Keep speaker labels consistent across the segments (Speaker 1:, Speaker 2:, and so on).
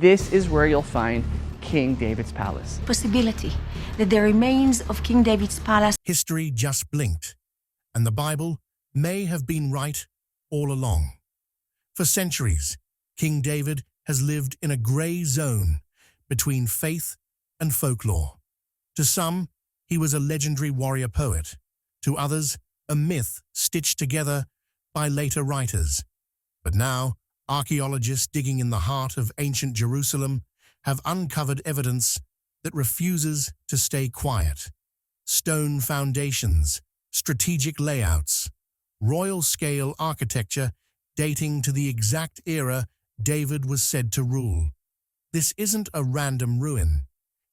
Speaker 1: this is where you'll find King David's palace.
Speaker 2: Possibility that the remains of King David's palace.
Speaker 3: History just blinked, and the Bible may have been right all along. For centuries, King David has lived in a grey zone between faith and folklore. To some, he was a legendary warrior poet. To others, a myth stitched together by later writers. But now, archaeologists digging in the heart of ancient Jerusalem have uncovered evidence that refuses to stay quiet. Stone foundations, strategic layouts, royal-scale architecture dating to the exact era David was said to rule. This isn't a random ruin.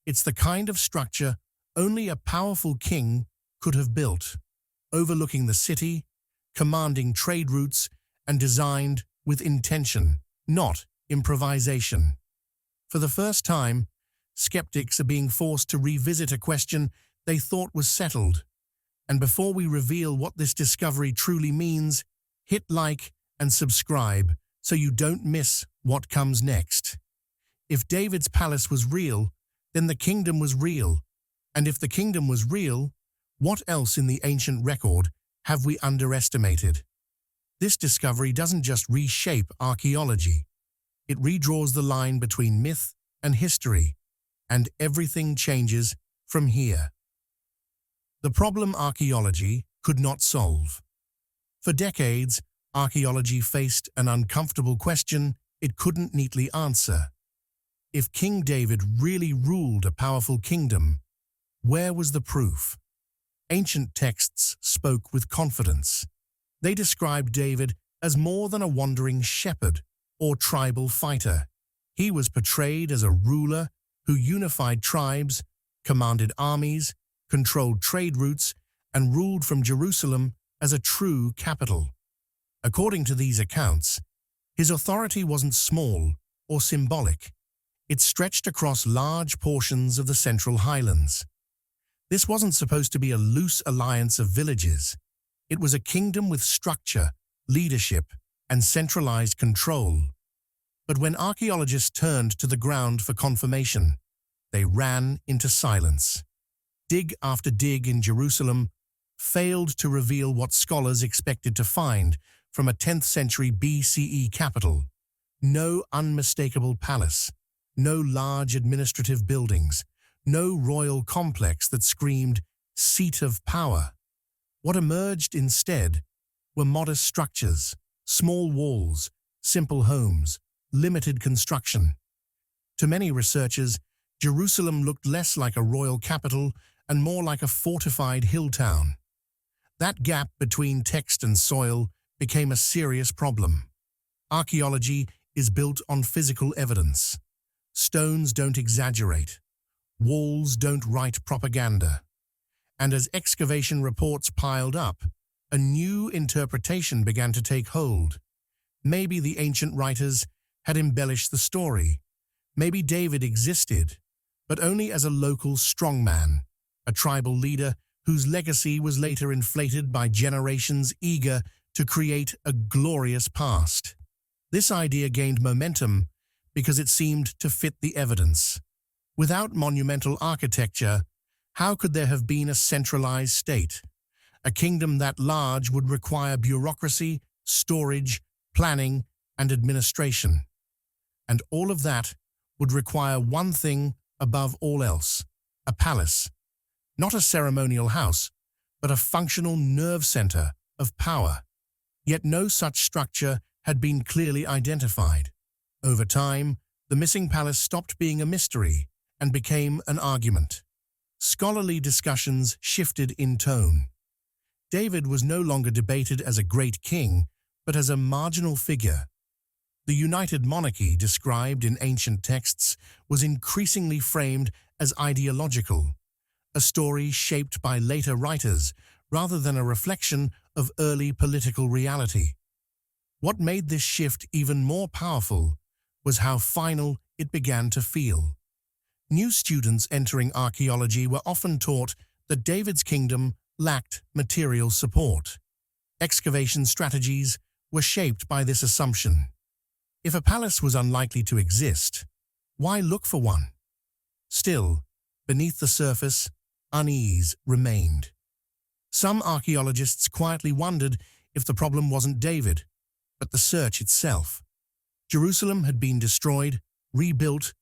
Speaker 3: It's the kind of structure only a powerful king could have built, overlooking the city, commanding trade routes, and designed with intention, not improvisation. For the first time, skeptics are being forced to revisit a question they thought was settled. And before we reveal what this discovery truly means, hit like and subscribe so you don't miss what comes next. If David's palace was real, then the kingdom was real. And if the kingdom was real, what else in the ancient record have we underestimated? This discovery doesn't just reshape archaeology. It redraws the line between myth and history, and everything changes from here. The problem archaeology could not solve. For decades, archaeology faced an uncomfortable question it couldn't neatly answer. If King David really ruled a powerful kingdom, where was the proof? Ancient texts spoke with confidence. They described David as more than a wandering shepherd or tribal fighter. He was portrayed as a ruler who unified tribes, commanded armies, controlled trade routes, and ruled from Jerusalem as a true capital. According to these accounts, his authority wasn't small or symbolic. It stretched across large portions of the Central Highlands. This wasn't supposed to be a loose alliance of villages. It was a kingdom with structure, leadership, and centralized control. But when archaeologists turned to the ground for confirmation, they ran into silence. Dig after dig in Jerusalem failed to reveal what scholars expected to find from a 10th century BCE capital. No unmistakable palace, no large administrative buildings, no royal complex that screamed seat of power. What emerged instead were modest structures, small walls, simple homes, limited construction. To many researchers, Jerusalem looked less like a royal capital and more like a fortified hill town. That gap between text and soil became a serious problem. Archaeology is built on physical evidence. Stones don't exaggerate. Walls don't write propaganda. And as excavation reports piled up, a new interpretation began to take hold. Maybe the ancient writers had embellished the story. Maybe David existed, but only as a local strongman, a tribal leader whose legacy was later inflated by generations eager to create a glorious past. This idea gained momentum because it seemed to fit the evidence. Without monumental architecture, how could there have been a centralized state? A kingdom that large would require bureaucracy, storage, planning, and administration. And all of that would require one thing above all else: a palace. Not a ceremonial house, but a functional nerve center of power. Yet no such structure had been clearly identified. Over time, the missing palace stopped being a mystery and became an argument. Scholarly discussions shifted in tone. David was no longer debated as a great king, but as a marginal figure. The united monarchy described in ancient texts was increasingly framed as ideological, a story shaped by later writers rather than a reflection of early political reality. What made this shift even more powerful was how final it began to feel. New students entering archaeology were often taught that David's kingdom lacked material support. Excavation strategies were shaped by this assumption. If a palace was unlikely to exist, Why look for one? Still, beneath the surface, unease remained. Some archaeologists quietly wondered if the problem wasn't David, but the search itself. Jerusalem had been destroyed, rebuilt,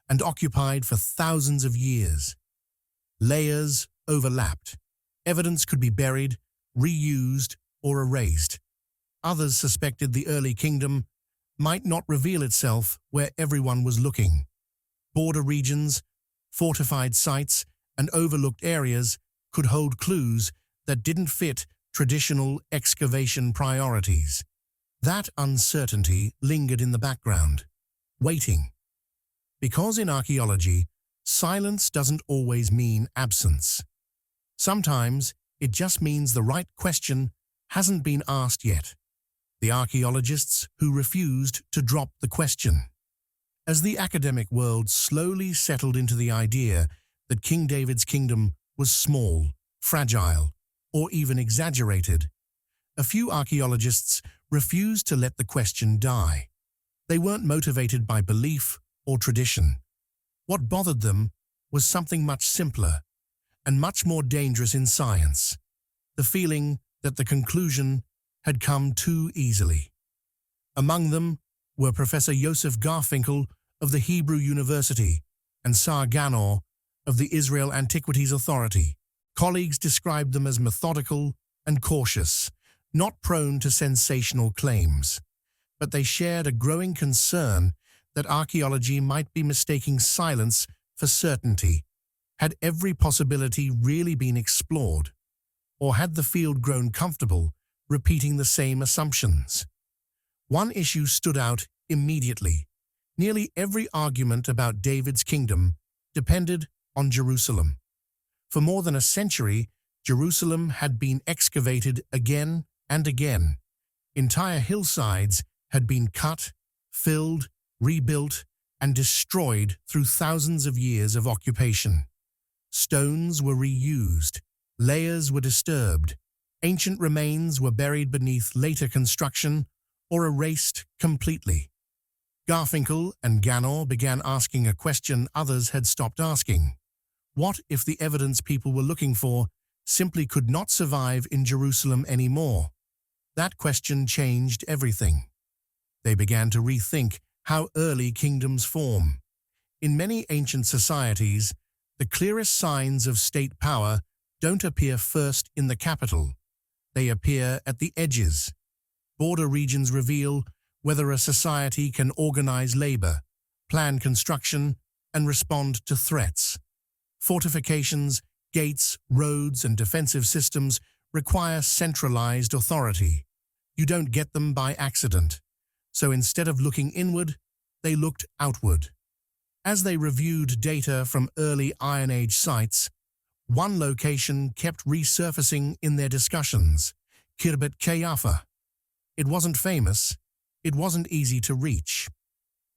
Speaker 3: and occupied for thousands of years. Layers overlapped. Evidence could be buried, reused, or erased. Others suspected the early kingdom might not reveal itself where everyone was looking. Border regions, fortified sites, and overlooked areas could hold clues that didn't fit traditional excavation priorities. That uncertainty lingered in the background, waiting. Because in archaeology, silence doesn't always mean absence. Sometimes it just means the right question hasn't been asked yet. The archaeologists who refused to drop the question. As the academic world slowly settled into the idea that King David's kingdom was small, fragile, or even exaggerated, a few archaeologists refused to let the question die. They weren't motivated by belief or tradition. What bothered them was something much simpler and much more dangerous in science: the feeling that the conclusion had come too easily. Among them were Professor Yosef Garfinkel of the Hebrew University and Sar Ganor of the Israel Antiquities Authority. Colleagues described them as methodical and cautious, not prone to sensational claims. But they shared a growing concern that archaeology might be mistaking silence for certainty. Had every possibility really been explored? Or had the field grown comfortable repeating the same assumptions? One issue stood out immediately. Nearly every argument about David's kingdom depended on Jerusalem. For more than a century, Jerusalem had been excavated again and again. Entire hillsides had been cut, filled, rebuilt, and destroyed through thousands of years of occupation. Stones were reused, layers were disturbed, ancient remains were buried beneath later construction or erased completely. Garfinkel and Ganor began asking a question others had stopped asking. What if the evidence people were looking for simply could not survive in Jerusalem anymore? That question changed everything. They began to rethink how early kingdoms form. In many ancient societies, the clearest signs of state power don't appear first in the capital. They appear at the edges. Border regions reveal whether a society can organize labor, plan construction, and respond to threats. Fortifications, gates, roads, and defensive systems require centralized authority. You don't get them by accident. So instead of looking inward, they looked outward. As they reviewed data from early Iron Age sites, one location kept resurfacing in their discussions: Khirbet Qeiyafa. It wasn't famous. It wasn't easy to reach.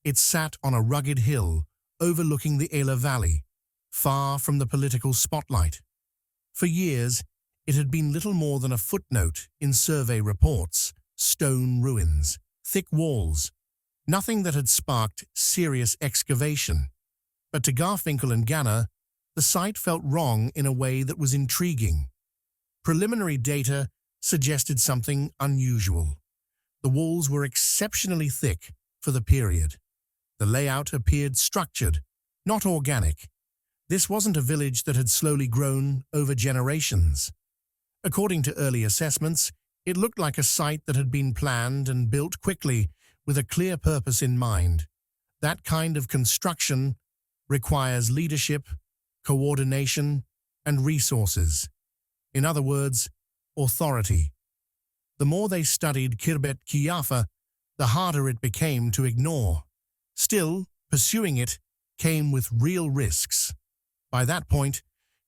Speaker 3: It sat on a rugged hill overlooking the Elah Valley, far from the political spotlight. For years, it had been little more than a footnote in survey reports: stone ruins, thick walls, nothing that had sparked serious excavation. But to Garfinkel and Ganor, the site felt wrong in a way that was intriguing. Preliminary data suggested something unusual. The walls were exceptionally thick for the period. The layout appeared structured, not organic. This wasn't a village that had slowly grown over generations. According to early assessments, it looked like a site that had been planned and built quickly with a clear purpose in mind. That kind of construction requires leadership, coordination, and resources. In other words, authority. The more they studied Khirbet Qeiyafa, the harder it became to ignore. Still, pursuing it came with real risks. By that point,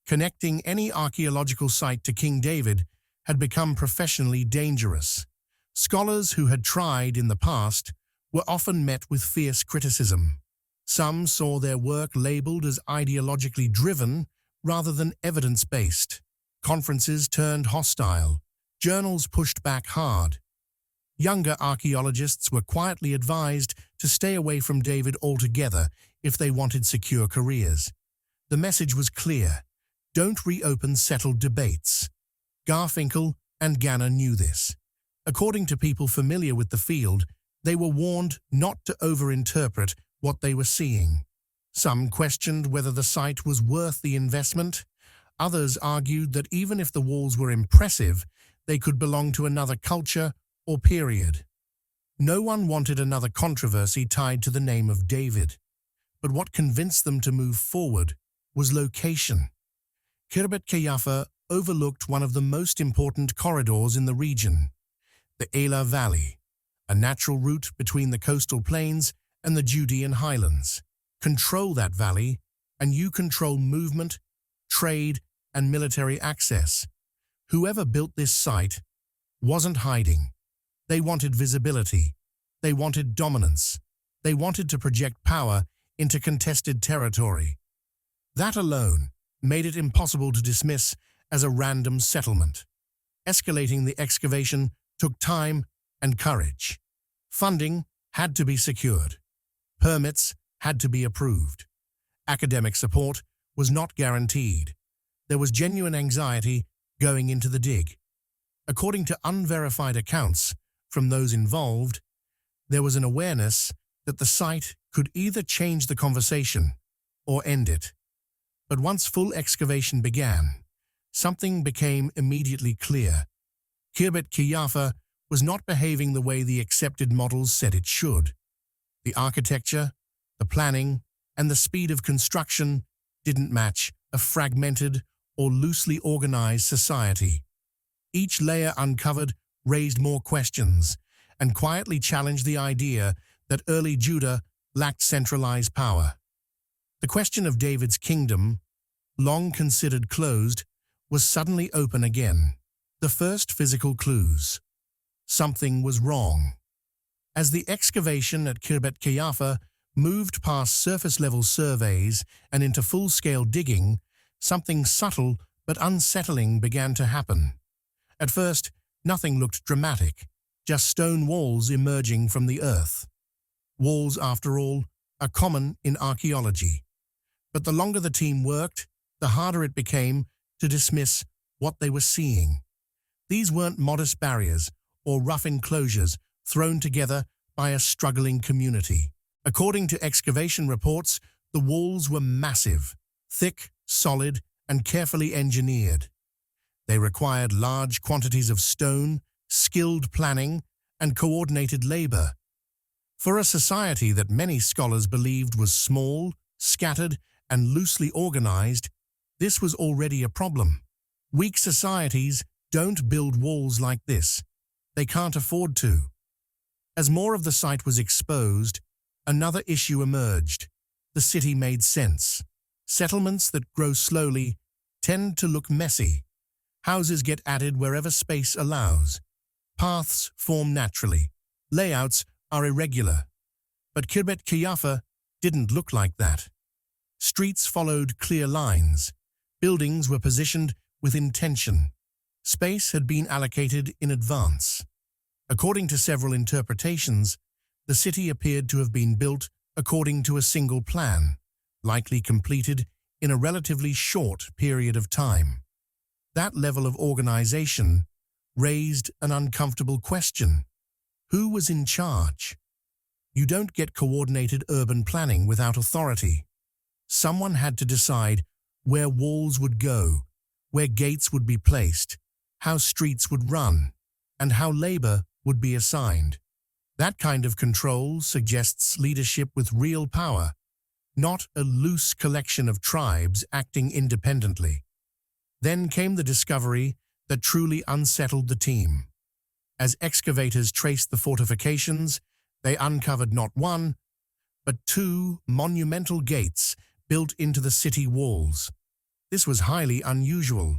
Speaker 3: connecting any archaeological site to King David had become professionally dangerous. Scholars who had tried in the past were often met with fierce criticism. Some saw their work labeled as ideologically driven rather than evidence-based. Conferences turned hostile. Journals pushed back hard. Younger archaeologists were quietly advised to stay away from David altogether if they wanted secure careers. The message was clear: don't reopen settled debates. Garfinkel and Ganner knew this. According to people familiar with the field, they were warned not to overinterpret what they were seeing. Some questioned whether the site was worth the investment. Others argued that even if the walls were impressive, they could belong to another culture or period. No one wanted another controversy tied to the name of David. But what convinced them to move forward was location. Khirbet Qeiyafa overlooked one of the most important corridors in the region, the Eila Valley, a natural route between the coastal plains and the Judean highlands. Control that valley, and you control movement, trade, and military access. Whoever built this site wasn't hiding. They wanted visibility. They wanted dominance. They wanted to project power into contested territory. That alone made it impossible to dismiss as a random settlement. Escalating the excavation took time and courage. Funding had to be secured. Permits had to be approved. Academic support was not guaranteed. There was genuine anxiety going into the dig. According to unverified accounts from those involved, there was an awareness that the site could either change the conversation or end it. But once full excavation began, something became immediately clear. Khirbet Qeiyafa was not behaving the way the accepted models said it should. The architecture, the planning, and the speed of construction didn't match a fragmented or loosely organized society. Each layer uncovered raised more questions and quietly challenged the idea that early Judah lacked centralized power. The question of David's kingdom, long considered closed, was suddenly open again. The first physical clues. Something was wrong. As the excavation at Khirbet Qeiyafa moved past surface-level surveys and into full-scale digging, something subtle but unsettling began to happen. At first, nothing looked dramatic, just stone walls emerging from the earth. Walls, after all, are common in archaeology. But the longer the team worked, the harder it became to dismiss what they were seeing. These weren't modest barriers or rough enclosures thrown together by a struggling community. According to excavation reports, the walls were massive, thick, solid, and carefully engineered. They required large quantities of stone, skilled planning, and coordinated labor. For a society that many scholars believed was small, scattered, and loosely organized, this was already a problem. Weak societies don't build walls like this. They can't afford to. As more of the site was exposed, another issue emerged. The city made sense. Settlements that grow slowly tend to look messy. Houses get added wherever space allows. Paths form naturally. Layouts are irregular. But Khirbet Qeiyafa didn't look like that. Streets followed clear lines. Buildings were positioned with intention. Space had been allocated in advance. According to several interpretations, the city appeared to have been built according to a single plan, likely completed in a relatively short period of time. That level of organization raised an uncomfortable question. Who was in charge? You don't get coordinated urban planning without authority. Someone had to decide where walls would go, where gates would be placed, how streets would run, and how labor would be assigned. That kind of control suggests leadership with real power, not a loose collection of tribes acting independently. Then came the discovery that truly unsettled the team. As excavators traced the fortifications, they uncovered not one, but two monumental gates built into the city walls. This was highly unusual.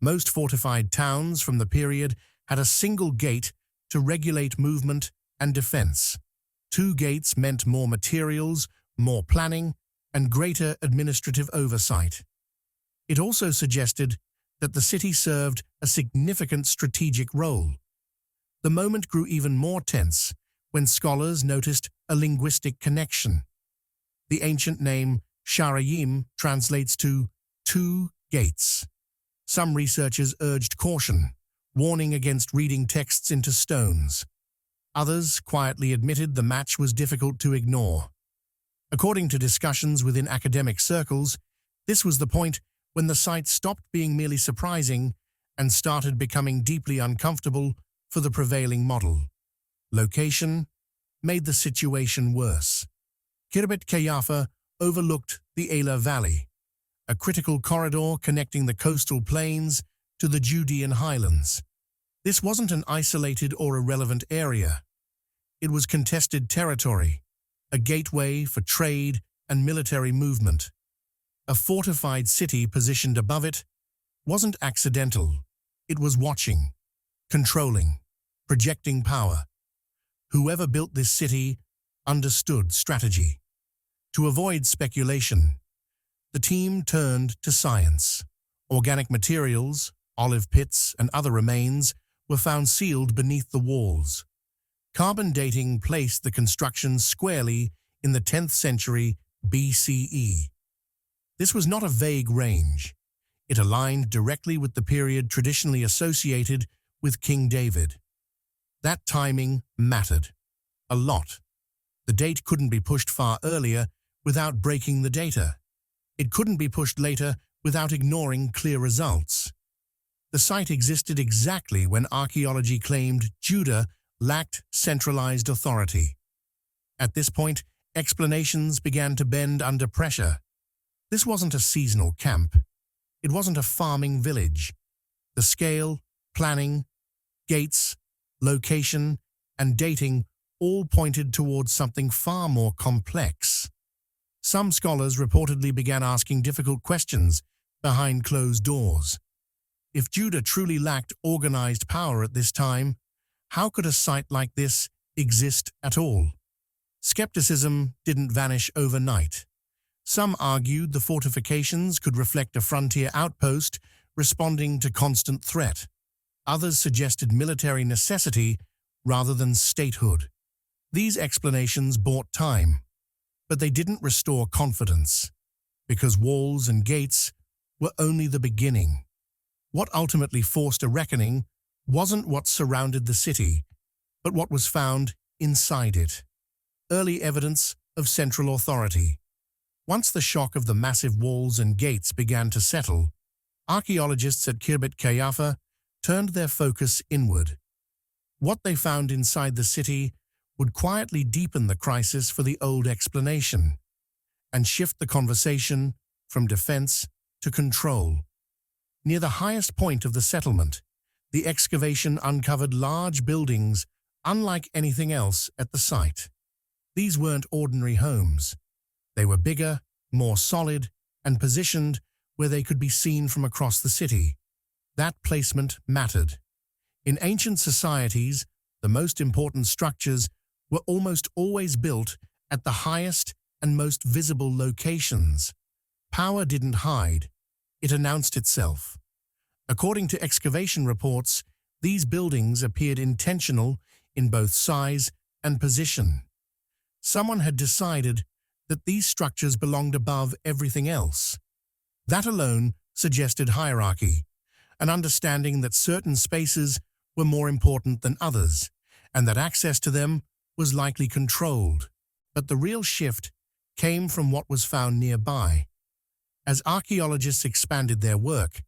Speaker 3: Most fortified towns from the period had a single gate to regulate movement and defense. Two gates meant more materials, more planning, and greater administrative oversight. It also suggested that the city served a significant strategic role. The moment grew even more tense when scholars noticed a linguistic connection. The ancient name Sharayim translates to two gates. Some researchers urged caution, warning against reading texts into stones. Others quietly admitted the match was difficult to ignore. According to discussions within academic circles, this was the point when the site stopped being merely surprising and started becoming deeply uncomfortable for the prevailing model. Location made the situation worse. Khirbet Kayafa overlooked the Eila Valley, a critical corridor connecting the coastal plains to the Judean highlands. This wasn't an isolated or irrelevant area. It was contested territory, a gateway for trade and military movement. A fortified city positioned above it wasn't accidental. It was watching, controlling, projecting power. Whoever built this city understood strategy. To avoid speculation, the team turned to science. Organic materials, olive pits, and other remains were found sealed beneath the walls. Carbon dating placed the construction squarely in the 10th century BCE. This was not a vague range. It aligned directly with the period traditionally associated with King David. That timing mattered a lot. The date couldn't be pushed far earlier without breaking the data. It couldn't be pushed later without ignoring clear results. The site existed exactly when archaeology claimed Judah lacked centralized authority. At this point, explanations began to bend under pressure. This wasn't a seasonal camp. It wasn't a farming village. The scale, planning, gates, location, and dating all pointed towards something far more complex. Some scholars reportedly began asking difficult questions behind closed doors. If Judah truly lacked organized power at this time, how could a site like this exist at all? Skepticism didn't vanish overnight. Some argued the fortifications could reflect a frontier outpost responding to constant threat. Others suggested military necessity rather than statehood. These explanations bought time, but they didn't restore confidence, because walls and gates were only the beginning. What ultimately forced a reckoning wasn't what surrounded the city, but what was found inside it. Early evidence of central authority. Once the shock of the massive walls and gates began to settle, archaeologists at Khirbet Kayafa turned their focus inward. What they found inside the city would quietly deepen the crisis for the old explanation and shift the conversation from defense to control. Near the highest point of the settlement, the excavation uncovered large buildings unlike anything else at the site. These weren't ordinary homes. They were bigger, more solid, and positioned where they could be seen from across the city. That placement mattered. In ancient societies, the most important structures were almost always built at the highest and most visible locations. Power didn't hide. It announced itself. According to excavation reports, these buildings appeared intentional in both size and position. Someone had decided that these structures belonged above everything else. That alone suggested hierarchy, an understanding that certain spaces were more important than others, and that access to them was likely controlled. But the real shift came from what was found nearby. As archaeologists expanded their work,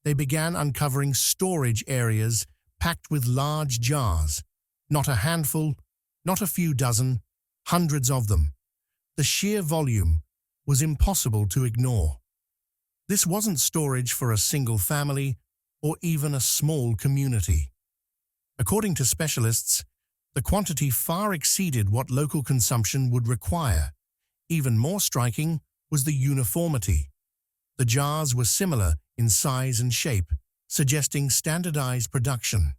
Speaker 3: they began uncovering storage areas packed with large jars. Not a handful, not a few dozen, hundreds of them. The sheer volume was impossible to ignore. This wasn't storage for a single family or even a small community. According to specialists, the quantity far exceeded what local consumption would require. Even more striking was the uniformity. The jars were similar in size and shape, suggesting standardized production.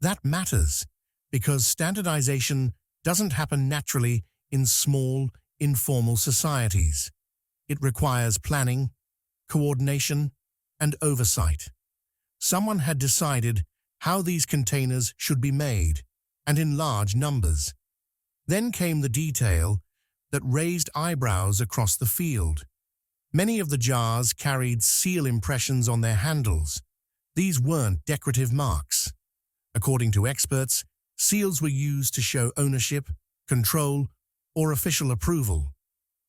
Speaker 3: That matters, because standardization doesn't happen naturally in small, informal societies. It requires planning, coordination, and oversight. Someone had decided how these containers should be made, and in large numbers. Then came the detail, that raised eyebrows across the field. Many of the jars carried seal impressions on their handles. These weren't decorative marks. According to experts, seals were used to show ownership, control, or official approval.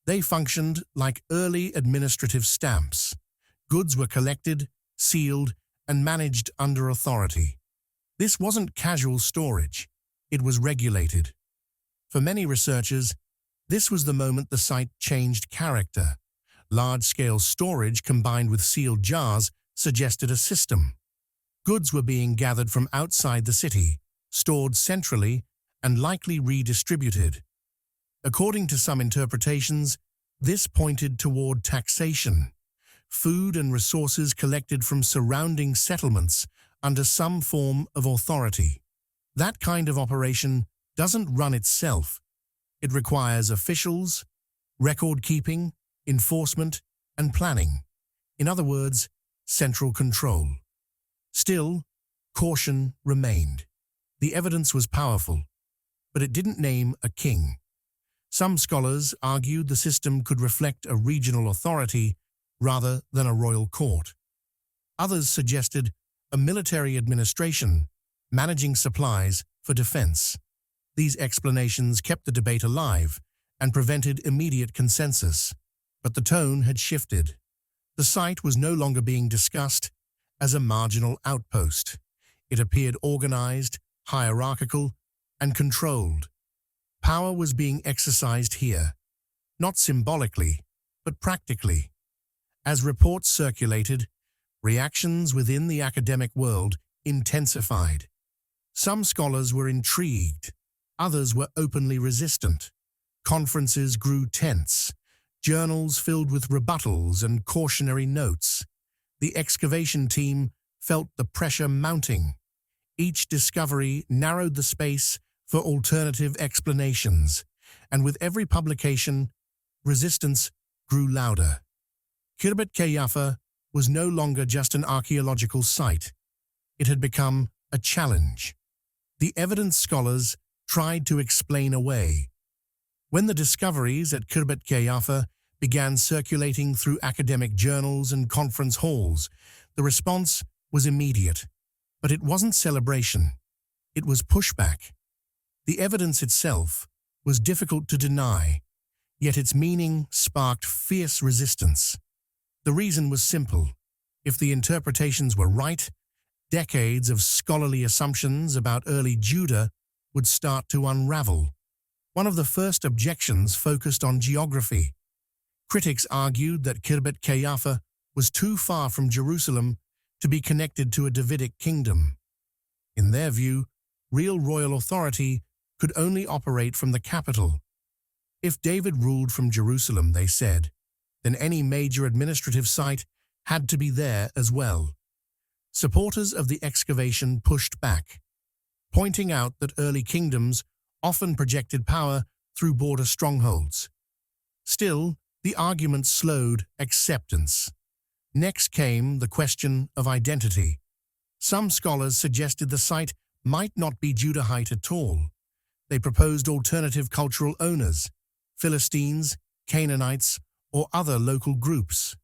Speaker 3: They functioned like early administrative stamps. Goods were collected, sealed, and managed under authority. This wasn't casual storage. It was regulated. For many researchers, this was the moment the site changed character. Large-scale storage combined with sealed jars suggested a system. Goods were being gathered from outside the city, stored centrally, and likely redistributed. According to some interpretations, this pointed toward taxation, food and resources collected from surrounding settlements under some form of authority. That kind of operation doesn't run itself. It requires officials, record-keeping, enforcement, and planning. In other words, central control. Still, caution remained. The evidence was powerful, but it didn't name a king. Some scholars argued the system could reflect a regional authority rather than a royal court. Others suggested a military administration managing supplies for defense. These explanations kept the debate alive and prevented immediate consensus. But the tone had shifted. The site was no longer being discussed as a marginal outpost. It appeared organized, hierarchical, and controlled. Power was being exercised here, not symbolically, but practically. As reports circulated, reactions within the academic world intensified. Some scholars were intrigued, others were openly resistant. Conferences grew tense, journals filled with rebuttals and cautionary notes. The excavation team felt the pressure mounting. Each discovery narrowed the space for alternative explanations, and with every publication, resistance grew louder. Khirbet Keyyafa was no longer just an archaeological site. It had become a challenge. The evidence scholars tried to explain away. When the discoveries at Khirbet Keyyafa began circulating through academic journals and conference halls, the response was immediate. But it wasn't celebration. It was pushback. The evidence itself was difficult to deny, yet its meaning sparked fierce resistance. The reason was simple. If the interpretations were right, decades of scholarly assumptions about early Judah would start to unravel. One of the first objections focused on geography. Critics argued that Khirbet Keyyafa was too far from Jerusalem to be connected to a Davidic kingdom. In their view, real royal authority could only operate from the capital. If David ruled from Jerusalem, they said, then any major administrative site had to be there as well. Supporters of the excavation pushed back, pointing out that early kingdoms often projected power through border strongholds. Still, the argument slowed acceptance. Next came the question of identity. Some scholars suggested the site might not be Judahite at all. They proposed alternative cultural owners, Philistines, Canaanites, or other local groups.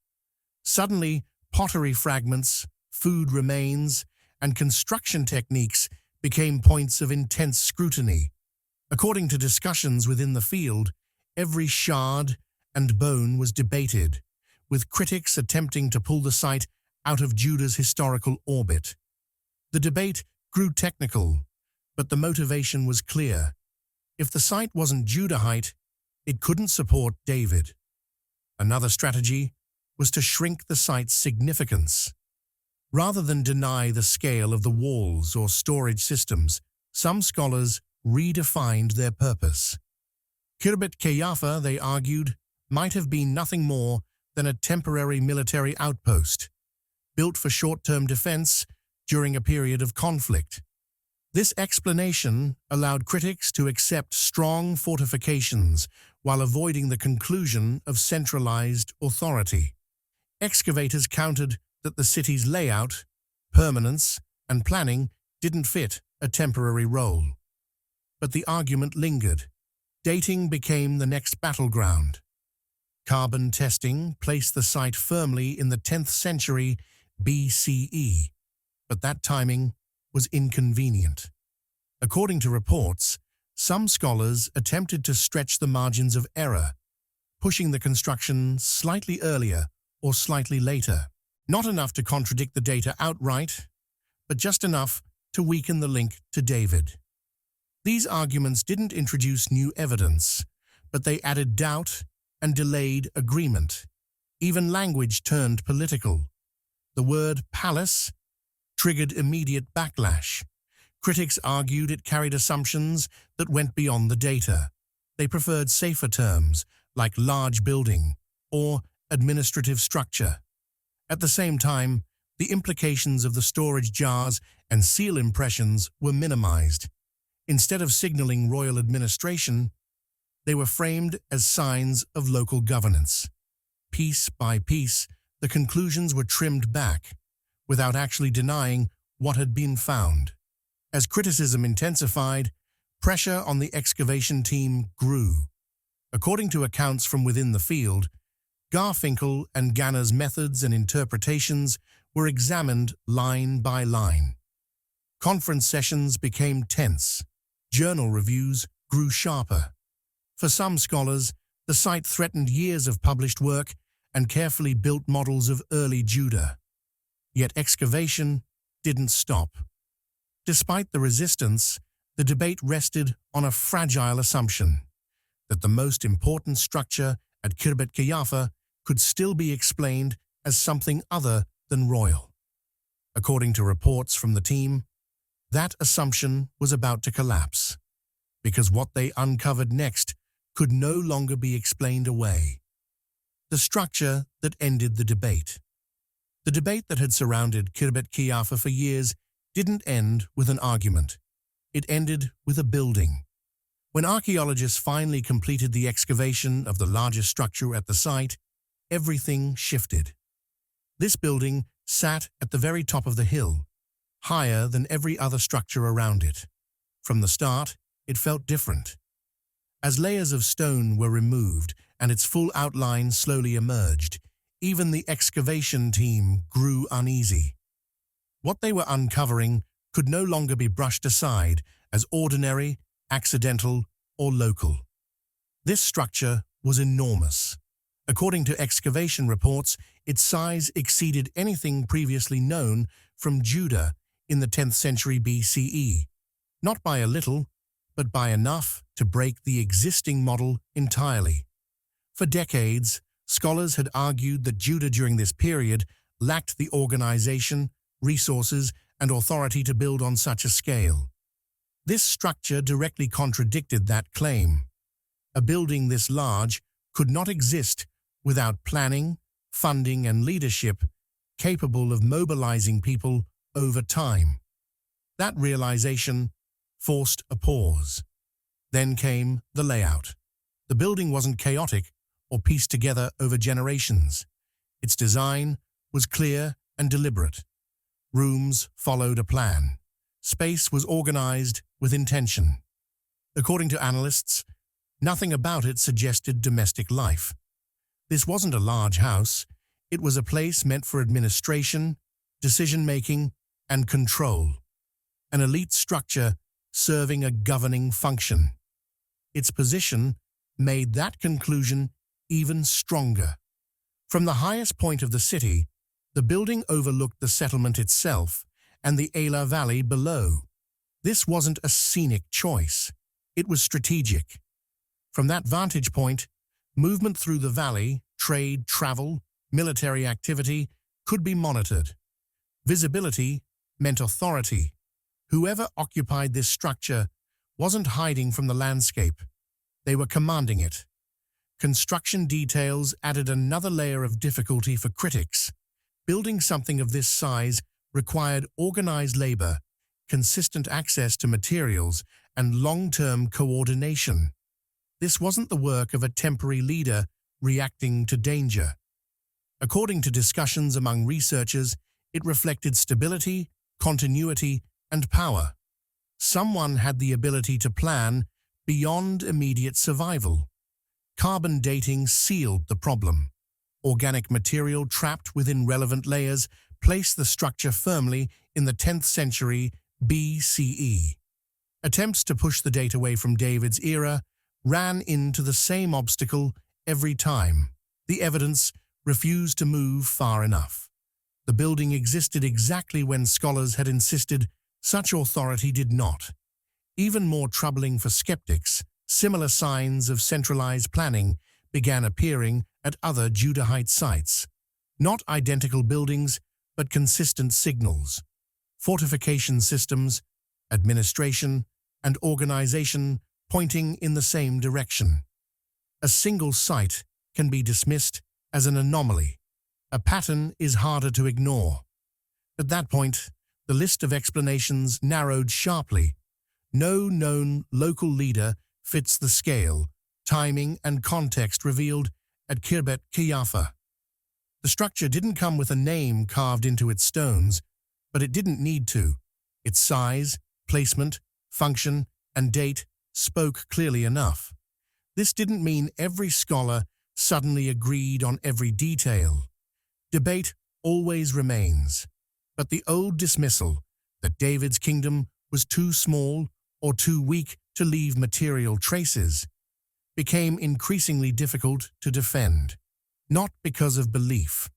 Speaker 3: Suddenly, pottery fragments, food remains, and construction techniques became points of intense scrutiny. According to discussions within the field, every shard and bone was debated, with critics attempting to pull the site out of Judah's historical orbit. The debate grew technical, but the motivation was clear. If the site wasn't Judahite, it couldn't support David. Another strategy was to shrink the site's significance. Rather than deny the scale of the walls or storage systems, some scholars redefined their purpose. Khirbet Keyyafa, they argued, might have been nothing more than a temporary military outpost, built for short-term defense during a period of conflict. This explanation allowed critics to accept strong fortifications while avoiding the conclusion of centralized authority. Excavators countered that the city's layout, permanence, and planning didn't fit a temporary role. But the argument lingered. Dating became the next battleground. Carbon testing placed the site firmly in the 10th century BCE, but that timing was inconvenient. According to reports, some scholars attempted to stretch the margins of error, pushing the construction slightly earlier or slightly later. Not enough to contradict the data outright, but just enough to weaken the link to David. These arguments didn't introduce new evidence, but they added doubt and delayed agreement. Even language turned political. The word palace triggered immediate backlash. Critics argued it carried assumptions that went beyond the data. They preferred safer terms like large building or administrative structure. At the same time, the implications of the storage jars and seal impressions were minimized. Instead of signaling royal administration, they were framed as signs of local governance. Piece by piece, the conclusions were trimmed back, without actually denying what had been found. As criticism intensified, pressure on the excavation team grew. According to accounts from within the field, Garfinkel and Ganner's methods and interpretations were examined line by line. Conference sessions became tense. Journal reviews grew sharper. For some scholars, the site threatened years of published work and carefully built models of early Judah. Yet excavation didn't stop. Despite the resistance, the debate rested on a fragile assumption that the most important structure at Khirbet Qeiyafa could still be explained as something other than royal. According to reports from the team, that assumption was about to collapse, because what they uncovered next could no longer be explained away. The structure that ended the debate. The debate that had surrounded Khirbet Qeiyafa for years didn't end with an argument. It ended with a building. When archaeologists finally completed the excavation of the largest structure at the site, everything shifted. This building sat at the very top of the hill, higher than every other structure around it. From the start, it felt different. As layers of stone were removed and its full outline slowly emerged, even the excavation team grew uneasy. What they were uncovering could no longer be brushed aside as ordinary, accidental, or local. This structure was enormous. According to excavation reports, its size exceeded anything previously known from Judah in the 10th century BCE, not by a little, but by enough to break the existing model entirely. For decades, scholars had argued that Judah during this period lacked the organization, resources, and authority to build on such a scale. This structure directly contradicted that claim. A building this large could not exist without planning, funding, and leadership capable of mobilizing people over time. That realization forced a pause. Then came the layout. The building wasn't chaotic or pieced together over generations. Its design was clear and deliberate. Rooms followed a plan. Space was organized with intention. According to analysts, nothing about it suggested domestic life. This wasn't a large house. It was a place meant for administration, decision-making, and control. An elite structure serving a governing function. Its position made that conclusion even stronger. From the highest point of the city, the building overlooked the settlement itself and the Elah Valley below. This wasn't a scenic choice. It was strategic. From that vantage point, movement through the valley, trade, travel, military activity could be monitored. Visibility meant authority. Whoever occupied this structure wasn't hiding from the landscape. They were commanding it. Construction details added another layer of difficulty for critics. Building something of this size required organized labor, consistent access to materials, and long-term coordination. This wasn't the work of a temporary leader reacting to danger. According to discussions among researchers, it reflected stability, continuity, and power. Someone had the ability to plan, beyond immediate survival. Carbon dating sealed the problem. Organic material trapped within relevant layers placed the structure firmly in the 10th century BCE. Attempts to push the date away from David's era ran into the same obstacle every time. The evidence refused to move far enough. The building existed exactly when scholars had insisted such authority did not. Even more troubling for skeptics, similar signs of centralized planning began appearing at other Judahite sites. Not identical buildings, but consistent signals. Fortification systems, administration, and organization pointing in the same direction. A single site can be dismissed as an anomaly. A pattern is harder to ignore. At that point, the list of explanations narrowed sharply. No known local leader fits the scale, timing and context revealed at Kirbet Kiyafa. The structure didn't come with a name carved into its stones, but it didn't need to. Its size, placement, function, and date spoke clearly enough. This didn't mean every scholar suddenly agreed on every detail. Debate always remains, but the old dismissal that David's kingdom was too small or too weak to leave material traces became increasingly difficult to defend, not because of belief,